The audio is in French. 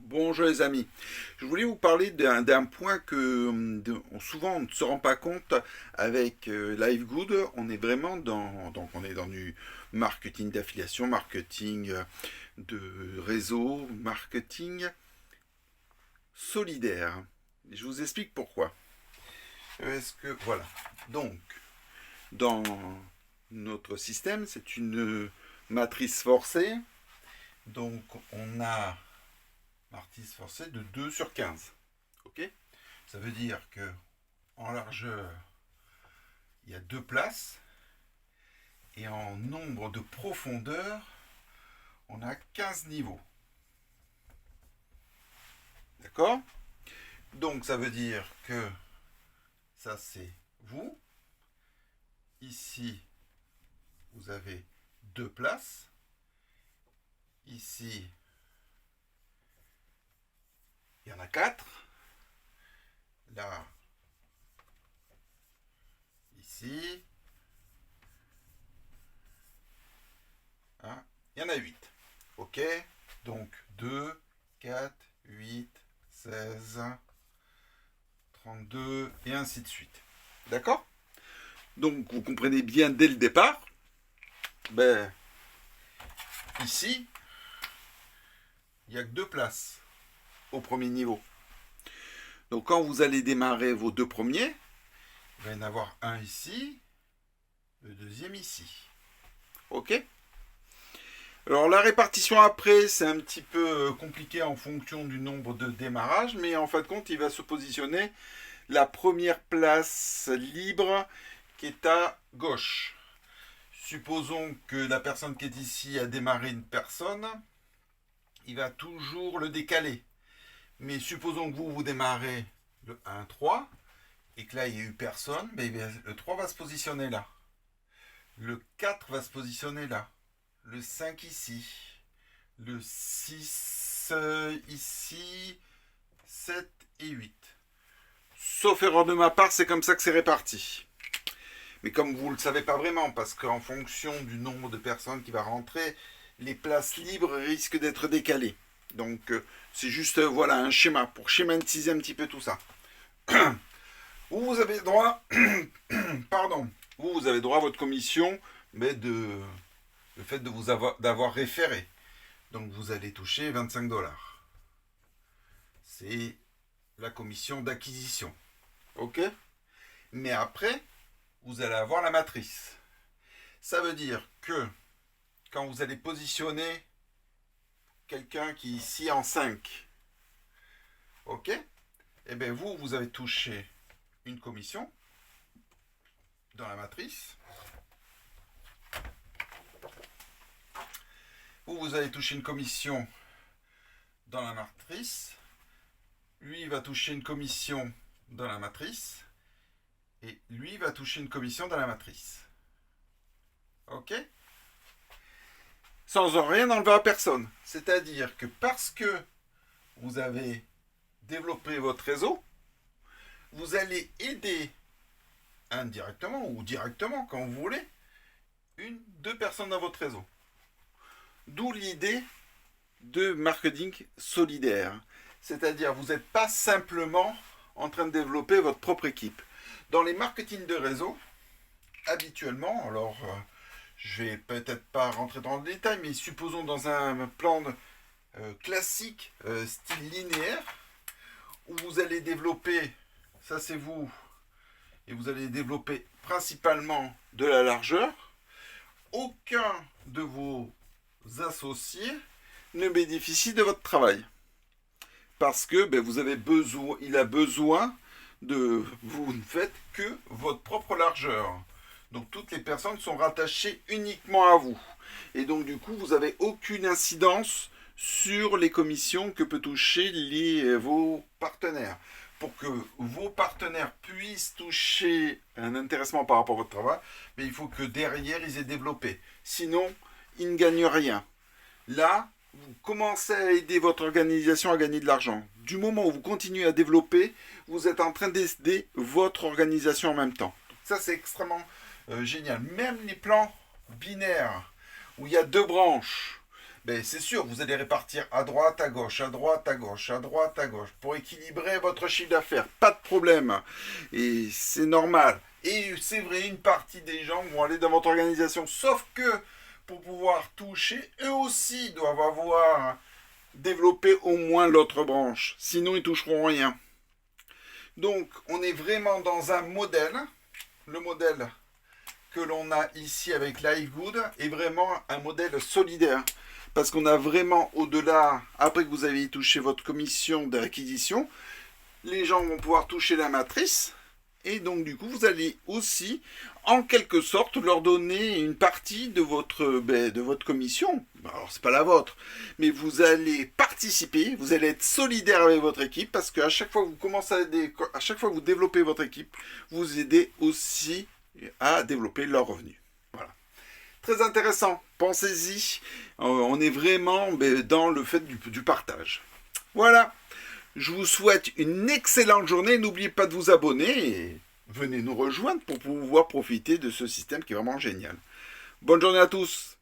Bonjour les amis, je voulais vous parler d'un point que souvent on ne se rend pas compte avec LiveGood. On est vraiment on est dans du marketing d'affiliation, marketing de réseau, marketing solidaire. Je vous explique pourquoi. Voilà. Donc, dans notre système, c'est une matrice forcée. Donc, on a matrice forcée de 2 sur 15. Ok. Ça veut dire que en largeur, il y a 2 places. Et en nombre de profondeur, on a 15 niveaux. D'accord. Donc ça veut dire que ça c'est vous. Ici, vous avez 2 places. Ici, il y en a 4. Là, ici. Hein, il y en a 8. Ok. Donc 2, 4, 8, 16, 32 et ainsi de suite. D'accord. Donc vous comprenez bien dès le départ, ici, il n'y a que 2 places au premier niveau. Donc quand vous allez démarrer vos 2 premiers, il va y en avoir un ici, le deuxième ici. Ok. Alors la répartition après, c'est un petit peu compliqué en fonction du nombre de démarrages, mais en fin de compte, il va se positionner la première place libre qui est à gauche. Supposons que la personne qui est ici a démarré une personne, il va toujours le décaler. Mais supposons que vous démarrez le 1-3 et que là il n'y a eu personne, le 3 va se positionner là. Le 4 va se positionner là. Le 5 ici. Le 6 ici. 7 et 8. Sauf erreur de ma part, c'est comme ça que c'est réparti. Mais comme vous ne le savez pas vraiment, parce qu'en fonction du nombre de personnes qui va rentrer, les places libres risquent d'être décalées. Donc c'est juste voilà un schéma pour schématiser un petit peu tout ça. Vous avez droit, pardon, vous avez droit à votre commission, mais le fait de vous d'avoir référé. Donc vous allez toucher 25$. C'est la commission d'acquisition. Ok. Mais après, vous allez avoir la matrice. Ça veut dire que quand vous allez positionner quelqu'un qui est ici en 5, ok, et bien vous avez touché une commission dans la matrice. Vous allez toucher une commission dans la matrice. Lui, il va toucher une commission dans la matrice. Et lui va toucher une commission dans la matrice. Ok. Sans rien enlever à personne. C'est-à-dire que parce que vous avez développé votre réseau, vous allez aider indirectement ou directement, quand vous voulez, deux personnes dans votre réseau. D'où l'idée de marketing solidaire. C'est-à-dire vous n'êtes pas simplement en train de développer votre propre équipe. Dans les marketing de réseau, habituellement, alors je vais peut-être pas rentrer dans le détail, mais supposons dans un plan classique, style linéaire, où vous allez développer, ça c'est vous, et vous allez développer principalement de la largeur, aucun de vos associés ne bénéficie de votre travail. Parce que vous avez besoin, il a besoin de vous ne faites que votre propre largeur. Donc toutes les personnes sont rattachées uniquement à vous. Et donc du coup, vous n'avez aucune incidence sur les commissions que peut toucher vos partenaires. Pour que vos partenaires puissent toucher un intéressement par rapport à votre travail, mais il faut que derrière, ils aient développé. Sinon, ils ne gagnent rien. Là, vous commencez à aider votre organisation à gagner de l'argent. Du moment où vous continuez à développer, vous êtes en train d'aider votre organisation en même temps. Ça, c'est extrêmement génial. Même les plans binaires, où il y a deux branches, ben, c'est sûr, vous allez répartir à droite, à gauche, à droite, à gauche, à droite, à gauche, pour équilibrer votre chiffre d'affaires. Pas de problème. Et c'est normal. Et c'est vrai, une partie des gens vont aller dans votre organisation. Sauf que pour pouvoir toucher, eux aussi doivent avoir développé au moins l'autre branche. Sinon, ils toucheront rien. Donc, on est vraiment dans un modèle. Le modèle que l'on a ici avec LiveGood est vraiment un modèle solidaire. Parce qu'on a vraiment au-delà, après que vous avez touché votre commission d'acquisition, les gens vont pouvoir toucher la matrice. Et donc du coup, vous allez aussi, en quelque sorte, leur donner une partie de votre commission. Alors, c'est pas la vôtre, mais vous allez participer, vous allez être solidaire avec votre équipe, parce qu'à chaque fois que vous commencez à chaque fois que vous développez votre équipe, vous aidez aussi à développer leurs revenus. Voilà. Très intéressant, pensez-y. On est vraiment dans le fait du partage. Voilà. Je vous souhaite une excellente journée. N'oubliez pas de vous abonner et venez nous rejoindre pour pouvoir profiter de ce système qui est vraiment génial. Bonne journée à tous.